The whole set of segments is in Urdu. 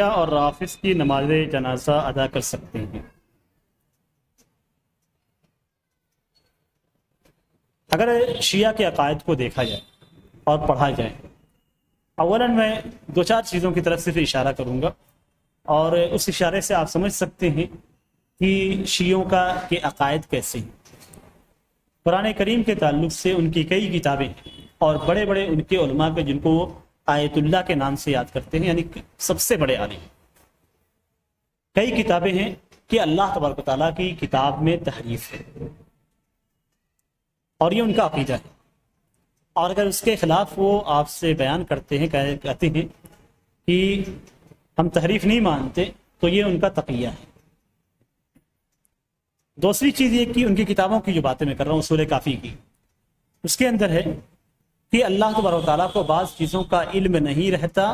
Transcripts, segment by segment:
شیعہ اور رافض کی نماز جنازہ ادا کر سکتے ہیں؟ اگر شیعہ کے عقائد کو دیکھا جائے اور پڑھا جائے، اولاً میں دو چار چیزوں کی طرف صرف اشارہ کروں گا، اور اس اشارے سے آپ سمجھ سکتے ہیں کہ شیعوں کے عقائد کیسے ہیں۔ قرآن کریم کے تعلق سے ان کی کئی کتابیں اور بڑے بڑے ان کے علماء کے جن کو وہ آیت اللہ کے نام سے یاد کرتے ہیں، یعنی سب سے بڑے عالم، کئی کتابیں ہیں کہ اللہ تبارک و تعالیٰ کی کتاب میں تحریف ہے، اور یہ ان کا عقیدہ ہے، اور اگر اس کے خلاف وہ آپ سے بیان کرتے ہیں، کہتے ہیں کہ ہم تحریف نہیں مانتے، تو یہ ان کا تقیہ ہے۔ دوسری چیز یہ کہ ان کی کتابوں کی جو باتیں میں کر رہا ہوں، اصول کافی کی، اس کے اندر ہے کہ اللہ تبارک و تعالیٰ کو بعض چیزوں کا علم نہیں رہتا،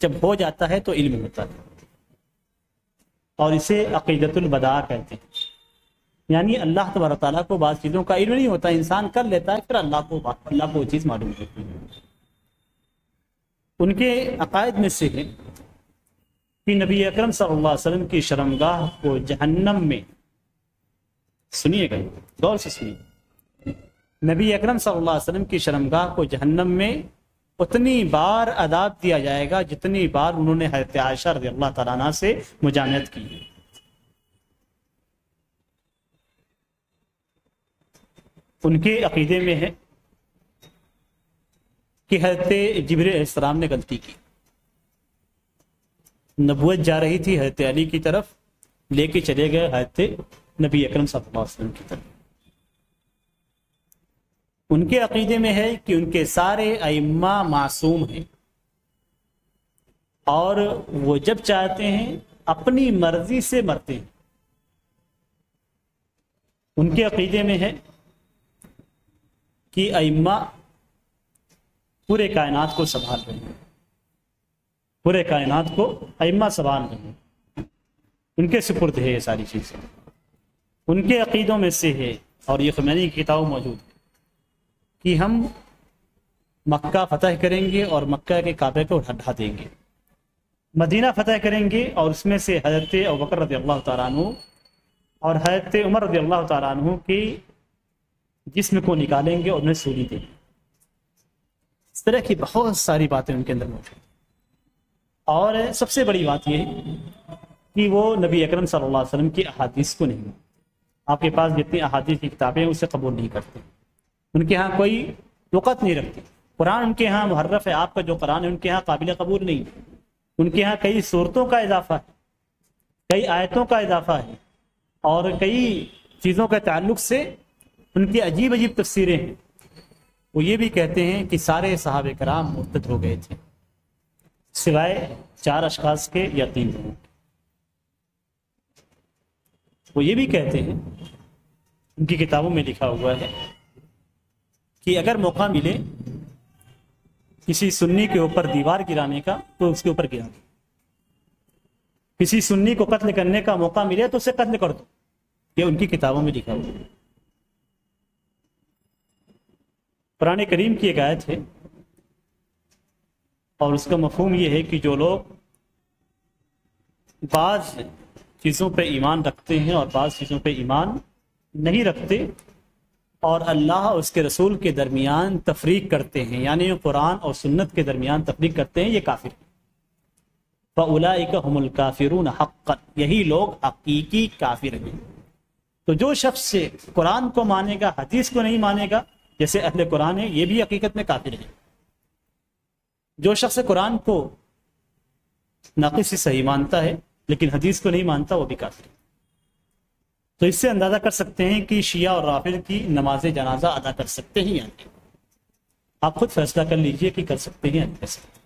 جب ہو جاتا ہے تو علم ہوتا ہے، اور اسے عقیدۃ البداع کہتے ہیں۔ یعنی اللہ تبارک و تعالیٰ کو بعض چیزوں کا علم نہیں ہوتا، انسان کر لیتا ہے، پھر اللہ کو وہ چیز معلوم ہوتی ہے۔ ان کے عقائد میں سے ہے کہ نبی اکرم صلی اللہ علیہ وسلم کی شرمگاہ کو جہنم میں، سنیے گا غور سے سنیے، نبی اکرم صلی اللہ علیہ وسلم کی شرمگاہ کو جہنم میں اتنی بار عذاب دیا جائے گا جتنی بار انہوں نے حضرت عائشہ رضی اللہ تعالیٰ عنہ سے مجاملت کی۔ ان کے عقیدے میں ہے کہ حضرت جبرائیل علیہ السلام نے غلطی کی، نبوت جا رہی تھی حضرت علی کی طرف، لے کے چلے گئے حضرت نبی اکرم صلی اللہ علیہ وسلم کی طرف۔ ان کے عقیدے میں ہے کہ ان کے سارے ائمہ معصوم ہیں، اور وہ جب چاہتے ہیں اپنی مرضی سے مرتے ہیں۔ ان کے عقیدے میں ہے کہ ائمہ پورے کائنات کو سنبھال رہے ہیں، پورے کائنات کو ائمہ سنبھال رہے ہیں، ان کے سپرد ہے یہ ساری چیزیں۔ ان کے عقیدوں میں سے ہے، اور یہ خمینی کی کتاب موجود ہے، کہ ہم مکہ فتح کریں گے اور مکہ کے کعبے کو ڈھا دیں گے، مدینہ فتح کریں گے اور اس میں سے حضرت ابوبکر رضی اللہ تعالیٰ عنہ اور حضرت عمر رضی اللہ تعالیٰ عنہ کی جسم کو نکالیں گے اور انہیں سولی دیں گے۔ اس طرح کی بہت ساری باتیں ان کے اندر موجود ہیں، اور سب سے بڑی بات یہ ہے کہ وہ نبی اکرم صلی اللہ علیہ وسلم کی احادیث کو نہیں، آپ کے پاس جتنی احادیث کی کتابیں ہیں اسے قبول نہیں کرتے، ان کے ہاں کوئی وقت نہیں رکھتے۔ قرآن ان کے ہاں محرف ہے، آپ کا جو قرآن ہے ان کے ہاں قابل قبول نہیں، ان کے ہاں کئی صورتوں کا اضافہ ہے، کئی آیتوں کا اضافہ ہے، اور کئی چیزوں کے تعلق سے ان کی عجیب عجیب تفسیریں ہیں۔ وہ یہ بھی کہتے ہیں کہ سارے صحابہ کرام مرتد ہو گئے تھے سوائے 4 اشخاص کے یا 3 لوگوں کے۔ وہ یہ بھی کہتے ہیں، ان کی کتابوں میں لکھا ہوا ہے کہ اگر موقع ملے کسی سنی کے اوپر دیوار گرانے کا تو اس کے اوپر گرا دو، کسی سنی کو قتل کرنے کا موقع ملے تو اسے قتل کر دو، یہ ان کی کتابوں میں لکھا ہوا ہے۔ قرآن کریم کی ایک آیت ہے، اور اس کا مفہوم یہ ہے کہ جو لوگ بعض چیزوں پہ ایمان رکھتے ہیں اور بعض چیزوں پہ ایمان نہیں رکھتے، اور اللہ اور اس کے رسول کے درمیان تفریق کرتے ہیں، یعنی قرآن اور سنت کے درمیان تفریق کرتے ہیں، یہ کافر ہیں۔ فَأُولَئِكَ هُمُ الْكَافِرُونَ حَقًّا، یہی لوگ حقیقی کافر ہیں۔ تو جو شخص قرآن کو مانے گا حدیث کو نہیں مانے گا، جیسے اہل قرآن ہے، یہ بھی حقیقت میں کافر ہے۔ جو شخص قرآن کو ناقص سے صحیح مانتا ہے لیکن حدیث کو نہیں مانتا، وہ بھی کافر ہے۔ تو اس سے اندازہ کر سکتے ہیں کہ شیعہ اور رافض کی نماز جنازہ ادا کر سکتے ہیں یا نہیں۔ آپ خود فیصلہ کر لیجئے کہ کر سکتے ہیں یا نہیں کر سکتے۔